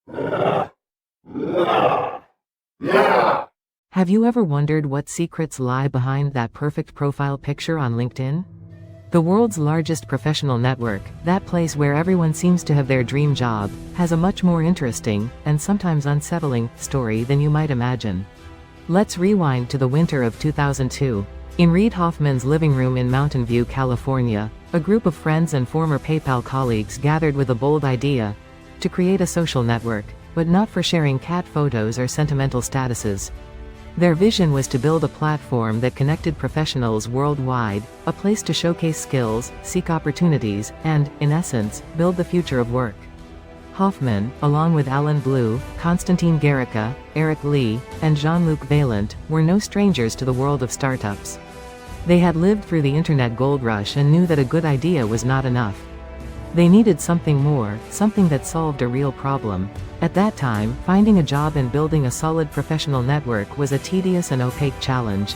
Have you ever wondered what secrets lie behind that perfect profile picture on LinkedIn? The world's largest professional network, that place where everyone seems to have their dream job, has a much more interesting, and sometimes unsettling, story than you might imagine. Let's rewind to the winter of 2002. In Reid Hoffman's living room in Mountain View, California, a group of friends and former PayPal colleagues gathered with a bold idea to create a social network, but not for sharing cat photos or sentimental statuses. Their vision was to build a platform that connected professionals worldwide, a place to showcase skills, seek opportunities, and, in essence, build the future of work. Hoffman, along with Alan Blue, Constantine Garrica, Eric Lee, and Jean-Luc Vaillant, were no strangers to the world of startups. They had lived through the internet gold rush and knew that a good idea was not enough. They needed something more, something that solved a real problem. At that time, finding a job and building a solid professional network was a tedious and opaque challenge.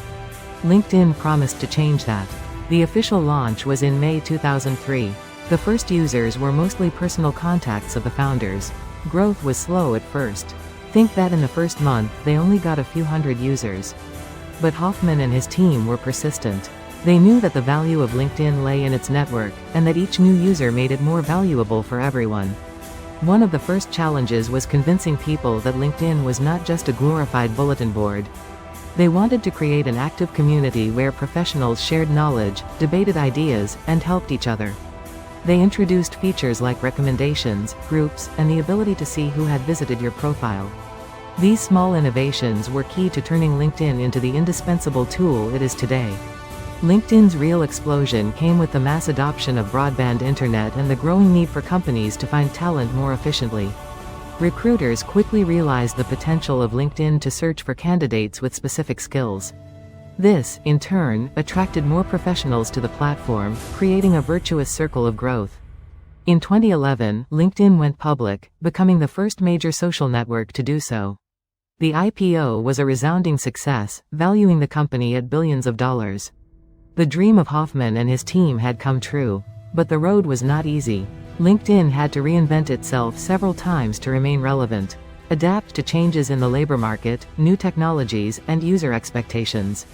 LinkedIn promised to change that. The official launch was in May 2003. The first users were mostly personal contacts of the founders. Growth was slow at first. Think that in the first month, they only got a few hundred users. But Hoffman and his team were persistent. They knew that the value of LinkedIn lay in its network, and that each new user made it more valuable for everyone. One of the first challenges was convincing people that LinkedIn was not just a glorified bulletin board. They wanted to create an active community where professionals shared knowledge, debated ideas, and helped each other. They introduced features like recommendations, groups, and the ability to see who had visited your profile. These small innovations were key to turning LinkedIn into the indispensable tool it is today. LinkedIn's real explosion came with the mass adoption of broadband internet and the growing need for companies to find talent more efficiently. Recruiters quickly realized the potential of LinkedIn to search for candidates with specific skills. This, in turn, attracted more professionals to the platform, creating a virtuous circle of growth. In 2011, LinkedIn went public, becoming the first major social network to do so. The IPO was a resounding success, valuing the company at billions of dollars. The dream of Hoffman and his team had come true. But the road was not easy. LinkedIn had to reinvent itself several times to remain relevant, adapt to changes in the labor market, new technologies, and user expectations.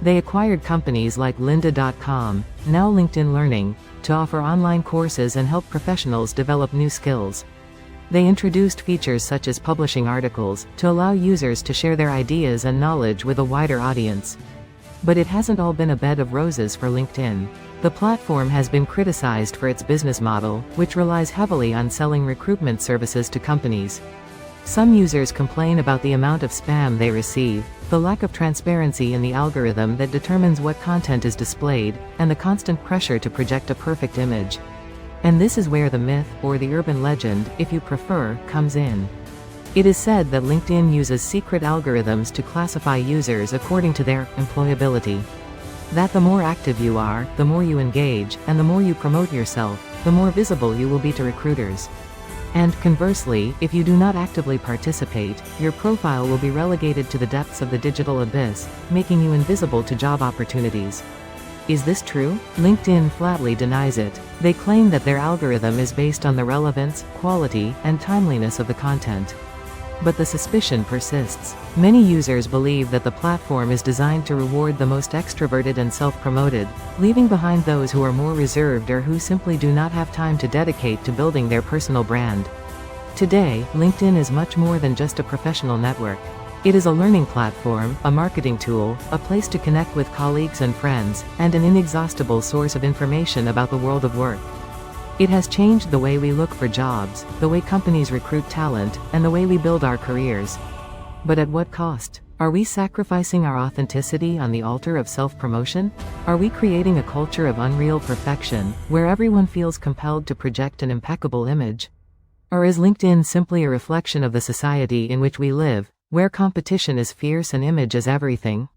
They acquired companies like lynda.com, now LinkedIn Learning, to offer online courses and help professionals develop new skills. They introduced features such as publishing articles, to allow users to share their ideas and knowledge with a wider audience. But it hasn't all been a bed of roses for LinkedIn. The platform has been criticized for its business model, which relies heavily on selling recruitment services to companies. Some users complain about the amount of spam they receive, the lack of transparency in the algorithm that determines what content is displayed, and the constant pressure to project a perfect image. And this is where the myth, or the urban legend, if you prefer, comes in. It is said that LinkedIn uses secret algorithms to classify users according to their employability. That the more active you are, the more you engage, and the more you promote yourself, the more visible you will be to recruiters. And conversely, if you do not actively participate, your profile will be relegated to the depths of the digital abyss, making you invisible to job opportunities. Is this true? LinkedIn flatly denies it. They claim that their algorithm is based on the relevance, quality, and timeliness of the content. But the suspicion persists. Many users believe that the platform is designed to reward the most extroverted and self-promoted, leaving behind those who are more reserved or who simply do not have time to dedicate to building their personal brand. Today, LinkedIn is much more than just a professional network. It is a learning platform, a marketing tool, a place to connect with colleagues and friends, and an inexhaustible source of information about the world of work. It has changed the way we look for jobs, the way companies recruit talent, and the way we build our careers. But at what cost? Are we sacrificing our authenticity on the altar of self-promotion? Are we creating a culture of unreal perfection, where everyone feels compelled to project an impeccable image? Or is LinkedIn simply a reflection of the society in which we live, where competition is fierce and image is everything?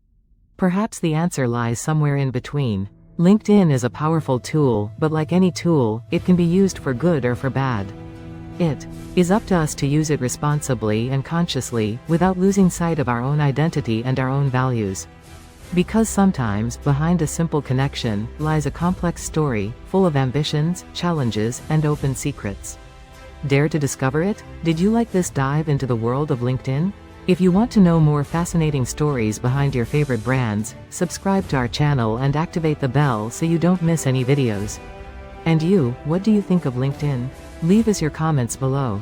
Perhaps the answer lies somewhere in between. LinkedIn is a powerful tool, but like any tool, it can be used for good or for bad. It is up to us to use it responsibly and consciously, without losing sight of our own identity and our own values. Because sometimes, behind a simple connection, lies a complex story, full of ambitions, challenges, and open secrets. Dare to discover it? Did you like this dive into the world of LinkedIn? If you want to know more fascinating stories behind your favorite brands, subscribe to our channel and activate the bell so you don't miss any videos. And you, what do you think of LinkedIn? Leave us your comments below.